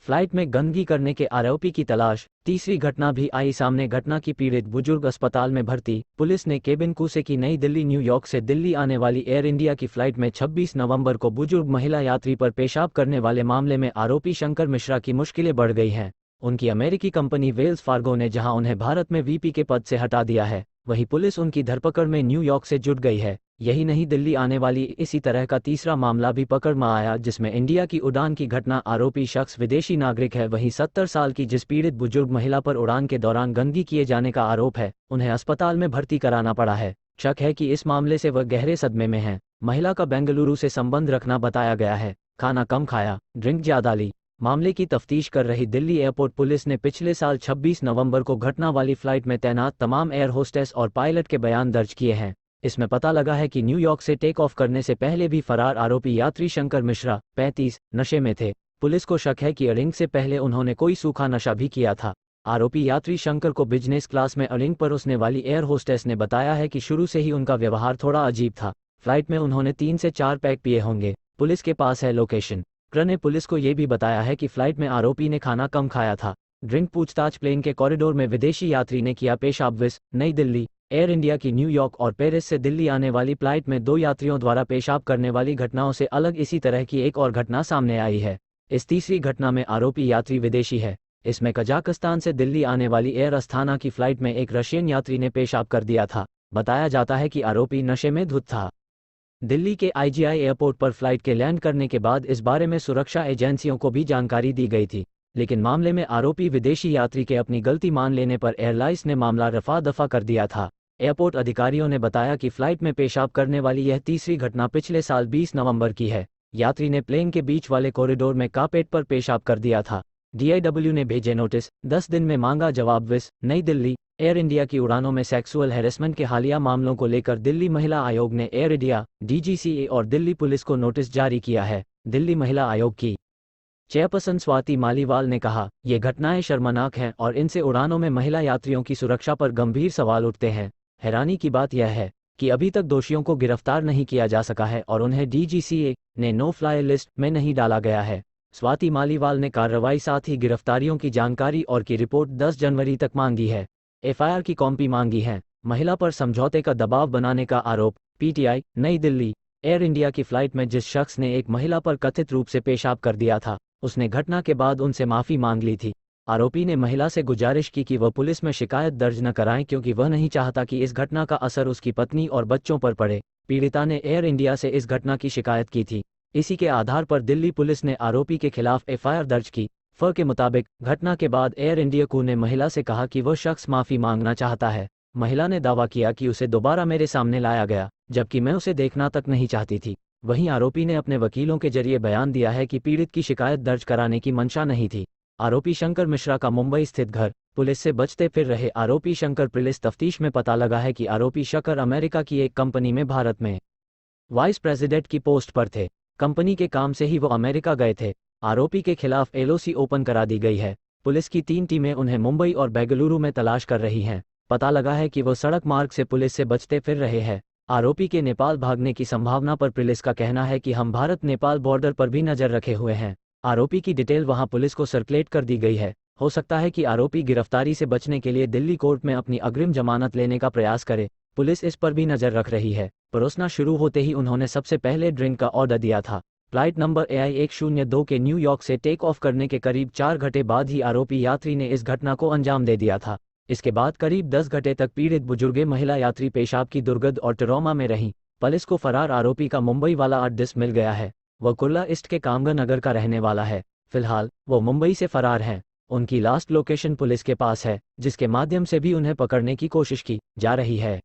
Flight में गंदगी करने के आरोपी की तलाश। तीसरी घटना भी आई सामने। घटना की पीड़ित बुजुर्ग अस्पताल में भर्ती। पुलिस ने केबिन क्रू से की नई दिल्ली न्यूयॉर्क से दिल्ली आने वाली एयर इंडिया की फ्लाइट में 26 नवंबर को बुजुर्ग महिला यात्री पर पेशाब करने वाले मामले में आरोपी शंकर मिश्रा की मुश्किलें बढ़ गई हैं। उनकी अमेरिकी कंपनी वेल्स फार्गो ने जहां उन्हें भारत में वीपी के पद से हटा दिया है, वहीं पुलिस उनकी धरपकड़ में न्यूयॉर्क से जुट गई है। यही नहीं, दिल्ली आने वाली इसी तरह का तीसरा मामला भी पकड़ में आया, जिसमें इंडिया की उड़ान की घटना। आरोपी शख्स विदेशी नागरिक है। वहीं 70 साल की जिस पीड़ित बुजुर्ग महिला पर उड़ान के दौरान गंदगी किए जाने का आरोप है, उन्हें अस्पताल में भर्ती कराना पड़ा है। शक है कि इस मामले से वह गहरे सदमे में हैं। महिला का बेंगलुरु से संबंध रखना बताया गया है। खाना कम खाया, ड्रिंक ज्यादा ली। मामले की तफ्तीश कर रही दिल्ली एयरपोर्ट पुलिस ने पिछले साल 26 नवंबर को घटना वाली फ्लाइट में तैनात तमाम एयर होस्टेस और पायलट के बयान दर्ज किए हैं। इसमें पता लगा है कि न्यूयॉर्क से टेक ऑफ करने से पहले भी फरार आरोपी यात्री शंकर मिश्रा 35 नशे में थे। पुलिस को शक है कि अरिंग से पहले उन्होंने कोई सूखा नशा भी किया था। आरोपी यात्री शंकर को बिजनेस क्लास में अरिंग परोसने वाली एयर होस्टेस ने बताया है कि शुरू से ही उनका व्यवहार थोड़ा अजीब था। फ्लाइट में उन्होंने 3 से 4 पैक पिए होंगे। पुलिस के पास है लोकेशन। ने पुलिस को यह भी बताया है कि फ्लाइट में आरोपी ने खाना कम खाया था। ड्रिंक पूछताछ। प्लेन के कॉरिडोर में विदेशी यात्री ने किया पेशाब। नई दिल्ली एयर इंडिया की न्यूयॉर्क और पेरिस से दिल्ली आने वाली फ्लाइट में 2 यात्रियों द्वारा पेशाब करने वाली घटनाओं से अलग इसी तरह की एक और घटना सामने आई है। इस तीसरी घटना में आरोपी यात्री विदेशी है। इसमें कजाकिस्तान से दिल्ली आने वाली एयर अस्थाना की फ्लाइट में एक रशियन यात्री ने पेशाब कर दिया था। बताया जाता है कि आरोपी नशे में धुत था। दिल्ली के आईजीआई एयरपोर्ट पर फ्लाइट के लैंड करने के बाद इस बारे में सुरक्षा एजेंसियों को भी जानकारी दी गई थी, लेकिन मामले में आरोपी विदेशी यात्री के अपनी गलती मान लेने पर एयरलाइंस ने मामला रफा दफा कर दिया था। एयरपोर्ट अधिकारियों ने बताया कि फ्लाइट में पेशाब करने वाली यह तीसरी घटना पिछले साल 20 नवंबर की है। यात्री ने प्लेन के बीच वाले कॉरिडोर में कारपेट पर पेशाब कर दिया था। DIW ने भेजे नोटिस, 10 दिन में मांगा जवाब। नई दिल्ली एयर इंडिया की उड़ानों में सेक्सुअल हैरेसमेंट के हालिया मामलों को लेकर दिल्ली महिला आयोग ने एयर इंडिया, DGCA और दिल्ली पुलिस को नोटिस जारी किया है। दिल्ली महिला आयोग की चेयरपर्सन स्वाति मालीवाल ने कहा, ये घटनाएं शर्मनाक हैं और इनसे उड़ानों में महिला यात्रियों की सुरक्षा पर गंभीर सवाल उठते हैं। हैरानी की बात यह है कि अभी तक दोषियों को गिरफ्तार नहीं किया जा सका है और उन्हें DGCA ने नो फ्लाई लिस्ट में नहीं डाला गया है। स्वाति मालीवाल ने कार्रवाई साथ ही गिरफ्तारियों की जानकारी और की रिपोर्ट 10 जनवरी तक मांगी है। FIR की कॉपी मांगी है। महिला पर समझौते का दबाव बनाने का आरोप। PTI नई दिल्ली एयर इंडिया की फ्लाइट में जिस शख्स ने एक महिला पर कथित रूप से पेशाब कर दिया था, उसने घटना के बाद उनसे माफी मांग ली थी। आरोपी ने महिला से गुजारिश की कि वह पुलिस में शिकायत दर्ज न कराएं क्योंकि वह नहीं चाहता कि इस घटना का असर उसकी पत्नी और बच्चों पर पड़े। पीड़िता ने एयर इंडिया से इस घटना की शिकायत की थी। इसी के आधार पर दिल्ली पुलिस ने आरोपी के खिलाफ FIR दर्ज की। के मुताबिक घटना के बाद एयर इंडिया क्रू ने महिला से कहा कि वह शख्स माफी मांगना चाहता है। महिला ने दावा किया कि उसे दोबारा मेरे सामने लाया गया, जबकि मैं उसे देखना तक नहीं चाहती थी। वहीं आरोपी ने अपने वकीलों के जरिए बयान दिया है कि पीड़ित की शिकायत दर्ज कराने की मंशा नहीं थी। आरोपी शंकर मिश्रा का मुंबई स्थित घर। पुलिस से बचते फिर रहे आरोपी शंकर। पुलिस तफ्तीश में पता लगा है कि आरोपी शंकर अमेरिका की एक कंपनी में भारत में वाइस प्रेसिडेंट की पोस्ट पर थे। कंपनी के काम से ही वो अमेरिका गए थे। आरोपी के खिलाफ LOC ओपन करा दी गई है। पुलिस की 3 टीमें उन्हें मुंबई और बेंगलुरु में तलाश कर रही हैं। पता लगा है कि वो सड़क मार्ग से पुलिस से बचते फिर रहे हैं। आरोपी के नेपाल भागने की संभावना पर पुलिस का कहना है कि हम भारत नेपाल बॉर्डर पर भी नजर रखे हुए हैं। आरोपी की डिटेल वहां पुलिस को सर्कुलेट कर दी गई है। हो सकता है कि आरोपी गिरफ्तारी से बचने के लिए दिल्ली कोर्ट में अपनी अग्रिम जमानत लेने का प्रयास करे। पुलिस इस पर भी नजर रख रही है। परोसना शुरू होते ही उन्होंने सबसे पहले ड्रिंक का ऑर्डर दिया था। फ्लाइट नंबर AI-102 के न्यूयॉर्क से टेक ऑफ करने के करीब 4 घंटे बाद ही आरोपी यात्री ने इस घटना को अंजाम दे दिया था। इसके बाद करीब 10 घंटे तक पीड़ित बुजुर्गे महिला यात्री पेशाब की दुर्गंध और ट्रॉमा में रहीं। पुलिस को फरार आरोपी का मुंबई वाला एड्रेस मिल गया है। वह कुर्ला ईस्ट के कामगर नगर का रहने वाला है। फिलहाल वो मुंबई से फरार हैं। उनकी लास्ट लोकेशन पुलिस के पास है, जिसके माध्यम से भी उन्हें पकड़ने की कोशिश की जा रही है।